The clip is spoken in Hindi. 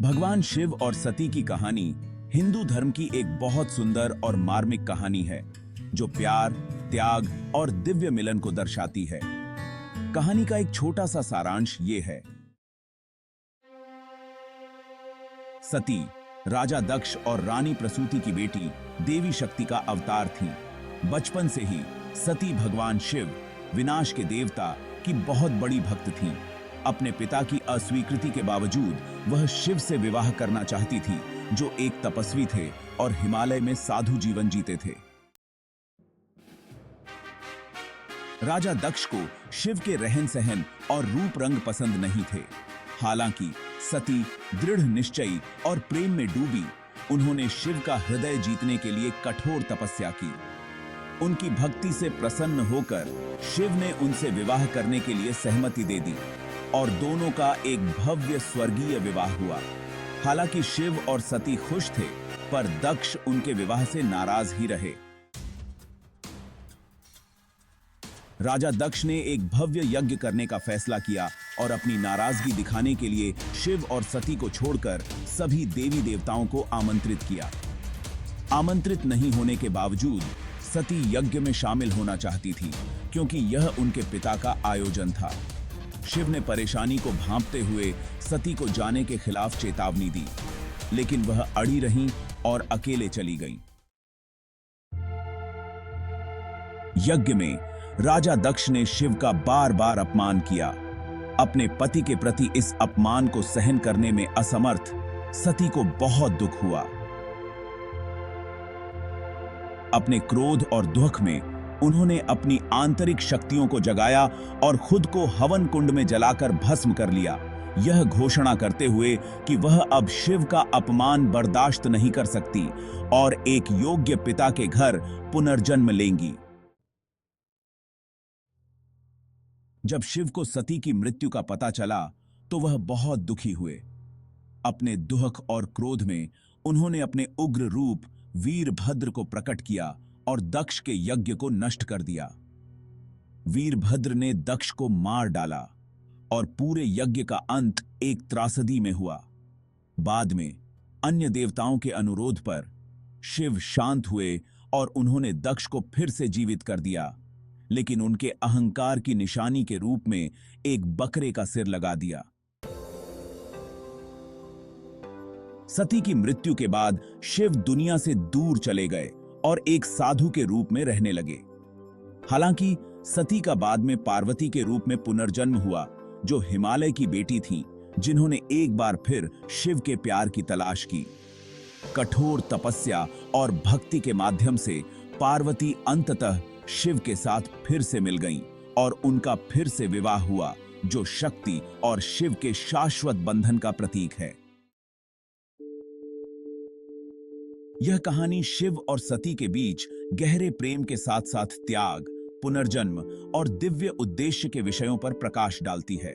भगवान शिव और सती की कहानी हिंदू धर्म की एक बहुत सुंदर और मार्मिक कहानी है जो प्यार, त्याग और दिव्य मिलन को दर्शाती है। कहानी का एक छोटा सा सारांश ये है। सती राजा दक्ष और रानी प्रसूति की बेटी देवी शक्ति का अवतार थी। बचपन से ही सती भगवान शिव, विनाश के देवता, की बहुत बड़ी भक्त थीं। अपने पिता की अस्वीकृति के बावजूद वह शिव से विवाह करना चाहती थी, जो एक तपस्वी थे और हिमालय में साधु जीवन जीते थे। राजा दक्ष को शिव के रहन सहन और रूप रंग पसंद नहीं थे। हालांकि सती दृढ़ निश्चयी और प्रेम में डूबी, उन्होंने शिव का हृदय जीतने के लिए कठोर तपस्या की। उनकी भक्ति से प्रसन्न होकर शिव ने उनसे विवाह करने के लिए सहमति दे दी और दोनों का एक भव्य स्वर्गीय विवाह हुआ। हालांकि शिव और सती खुश थे, पर दक्ष उनके विवाह से नाराज ही रहे। राजा दक्ष ने एक भव्य यज्ञ करने का फैसला किया और अपनी नाराजगी दिखाने के लिए शिव और सती को छोड़कर सभी देवी देवताओं को आमंत्रित किया। आमंत्रित नहीं होने के बावजूद सती यज्ञ में शामिल होना चाहती थी, क्योंकि यह उनके पिता का आयोजन था। शिव ने परेशानी को भांपते हुए सती को जाने के खिलाफ चेतावनी दी, लेकिन वह अड़ी रहीं और अकेले चली गईं। यज्ञ में राजा दक्ष ने शिव का बार बार अपमान किया। अपने पति के प्रति इस अपमान को सहन करने में असमर्थ सती को बहुत दुख हुआ। अपने क्रोध और दुख में उन्होंने अपनी आंतरिक शक्तियों को जगाया और खुद को हवन कुंड में जलाकर भस्म कर लिया, यह घोषणा करते हुए कि वह अब शिव का अपमान बर्दाश्त नहीं कर सकती और एक योग्य पिता के घर पुनर्जन्म लेंगी। जब शिव को सती की मृत्यु का पता चला तो वह बहुत दुखी हुए। अपने दुख और क्रोध में उन्होंने अपने उग्र रूप वीरभद्र को प्रकट किया और दक्ष के यज्ञ को नष्ट कर दिया। वीरभद्र ने दक्ष को मार डाला और पूरे यज्ञ का अंत एक त्रासदी में हुआ। बाद में अन्य देवताओं के अनुरोध पर शिव शांत हुए और उन्होंने दक्ष को फिर से जीवित कर दिया, लेकिन उनके अहंकार की निशानी के रूप में एक बकरे का सिर लगा दिया। सती की मृत्यु के बाद शिव दुनिया से दूर चले गए और एक साधु के रूप में रहने लगे। हालांकि सती का बाद में पार्वती के रूप में पुनर्जन्म हुआ, जो हिमालय की बेटी थीं, जिन्होंने एक बार फिर शिव के प्यार की तलाश की। कठोर तपस्या और भक्ति के माध्यम से पार्वती अंततः शिव के साथ फिर से मिल गईं और उनका फिर से विवाह हुआ, जो शक्ति और शिव के शाश्वत बंधन का प्रतीक है। यह कहानी शिव और सती के बीच गहरे प्रेम के साथ साथ त्याग, पुनर्जन्म और दिव्य उद्देश्य के विषयों पर प्रकाश डालती है।